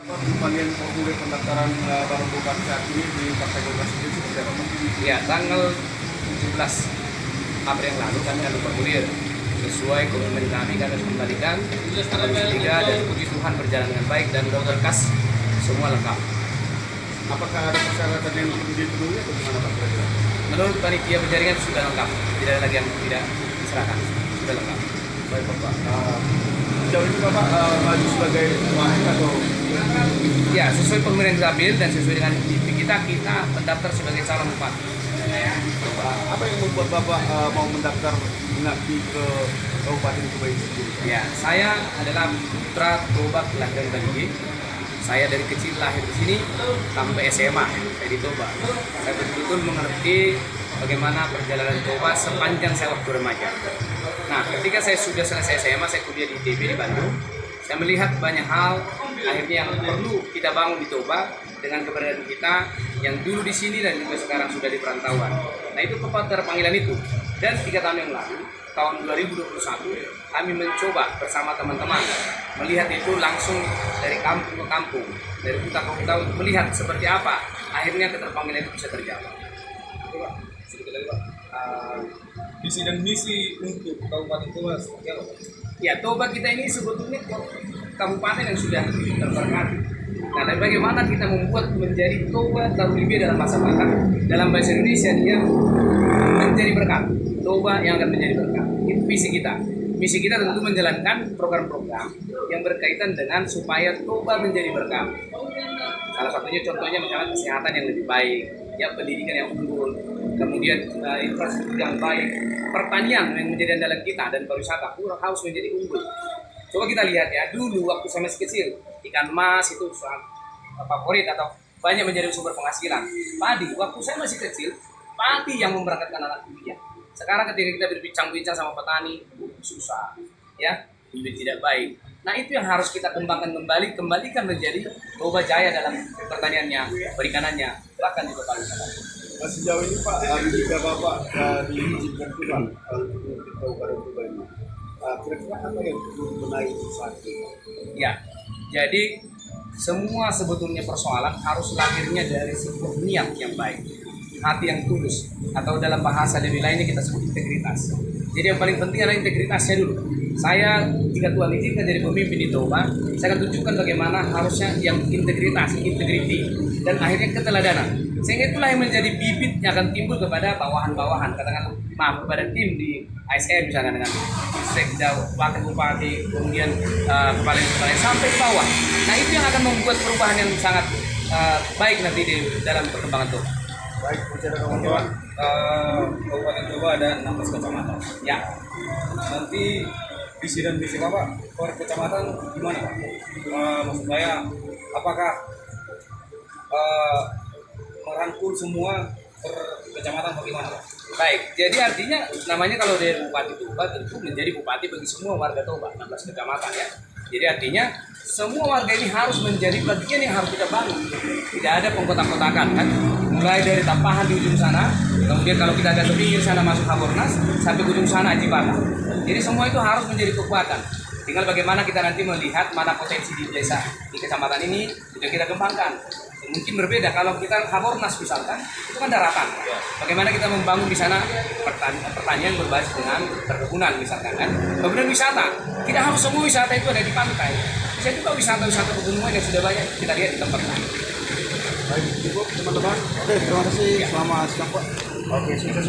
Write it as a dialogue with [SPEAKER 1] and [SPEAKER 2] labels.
[SPEAKER 1] Apa pembagian formulir pendaftaran baru bukan saat ini di Partai Golkar sendiri seperti apa, Pak?
[SPEAKER 2] Ya, tanggal 17 April yang lalu kami lalu formulir sesuai komitmen kami harus kembalikan tanggal 3 dan puji Tuhan berjalan dengan baik dan berkas semua lengkap.
[SPEAKER 1] Apakah ada persyaratan yang perlu dipenuhi atau gimana, Pak?
[SPEAKER 2] Menurut panitia penjaringan sudah lengkap, tidak ada lagi yang tidak diserahkan, sudah lengkap.
[SPEAKER 1] Baik, Pak. Sejauh ini Bapak maju sebagai wamen atau
[SPEAKER 2] Ya, sesuai pemilihan Zabil dan sesuai dengan TV kita mendaftar sebagai calon bupati.
[SPEAKER 1] apa yang membuat Bapak mau mendaftar mengabdi ke Kabupaten Toba ini sendiri?
[SPEAKER 2] Ya, saya adalah putra Toba kelahiran Bali. Saya dari kecil lahir di sini sampai SMA saya di Toba. Saya betul-betul mengerti bagaimana perjalanan Toba sepanjang saya waktu remaja. Nah, ketika saya sudah selesai SMA, saya kuliah di ITB di Bandung. Saya melihat banyak hal akhirnya yang perlu kita bangun di Toba dengan keberadaan kita yang dulu di sini dan juga sekarang sudah di perantauan. Nah, itu tepat panggilan itu. Dan 3 tahun yang lalu, tahun 2021, kami mencoba bersama teman-teman melihat itu langsung dari kampung ke kampung, dari kota ke kota untuk melihat seperti apa akhirnya keterpanggilan itu bisa terjawab.
[SPEAKER 1] Pak, sedikit lagi, Pak. Visi dan misi untuk Kabupaten Toba seperti apa, Pak?
[SPEAKER 2] Ya, Toba kita ini sebetulnya kabupaten yang sudah terberkati. Nah, dan bagaimana kita membuat menjadi Toba Tarulibia dalam masa bakar, dalam bahasa Indonesia dia menjadi berkat. Toba yang akan menjadi berkat. Itu visi kita. Misi kita tentu menjalankan program-program yang berkaitan dengan supaya Toba menjadi berkat. Salah satunya contohnya misalnya kesehatan yang lebih baik, ya pendidikan yang unggul, kemudian infrastruktur yang baik, pertanian yang menjadi andalan kita dan pariwisata harus menjadi unggul. Coba kita lihat ya, dulu waktu saya masih kecil, ikan mas itu sangat favorit atau banyak menjadi sumber penghasilan. Padi, waktu saya masih kecil, padi yang memberangkatkan anak kuliah. Sekarang ketika kita berbincang-bincang sama petani, susah, ya, bibit tidak baik. Nah, itu yang harus kita kembalikan menjadi Toba Jaya dalam pertaniannya, perikanannya, bahkan juga pariwisata.
[SPEAKER 1] Sejauh ini Pak, jika Bapak diizinkan Tuhan untuk Kabupaten Toba ini, kira-kira apa yang perlu menaik saat ini?
[SPEAKER 2] Ya, jadi semua sebetulnya persoalan harus lahirnya dari sebuah niat yang baik, hati yang tulus, atau dalam bahasa lebih lainnya kita sebut integritas. Jadi yang paling penting adalah integritasnya dulu. Saya, jika Tuhan izinkan jadi pemimpin di Toba, saya akan tunjukkan bagaimana harusnya yang integritas, integriti, dan akhirnya keteladanan. Sehingga itulah yang menjadi bibit yang akan timbul kepada bawahan-bawahan, katakanlah kepada tim di ASN misalnya dengan sekda, wakil bupati, kemudian kepala sampai ke bawah. Nah, itu yang akan membuat perubahan yang sangat baik nanti di dalam perkembangan Toba.
[SPEAKER 1] Baik, bicara kawan-kawan, Kabupaten Toba ada 16 kecamatan.
[SPEAKER 2] Ya,
[SPEAKER 1] Nanti visi dan misi Bapak per kecamatan gimana, Pak? Maksud saya, apakah merangkul semua per kecamatan bagaimana, Pak?
[SPEAKER 2] baik. Jadi artinya namanya kalau dari Bupati Toba tentu menjadi bupati bagi semua warga Toba, 16 kecamatan ya. Jadi artinya semua warga ini harus menjadi bagian yang harus kita bangun. Tidak ada pengkotak-kotakan kan. Mulai dari Tampahan di ujung sana, kemudian kalau kita agak ke pinggir sana masuk Habornas, sampai ujung sana Ajibata. Jadi semua itu harus menjadi kekuatan. Tinggal bagaimana kita nanti melihat mana potensi di desa, di kecamatan ini sudah kita kembangkan. Mungkin berbeda kalau kita Habornas misalkan, itu kan daratan. Bagaimana kita membangun di sana pertanian berbasis dengan perkebunan misalkan kan. Kemudian wisata, tidak harus semua wisata itu ada di pantai. Bisa juga wisata-wisata pegunungan yang sudah banyak kita lihat di tempat lain.
[SPEAKER 1] Baik, cukup teman-teman. Oke, terima kasih. Selamat siang, Pak. Oke, sukses.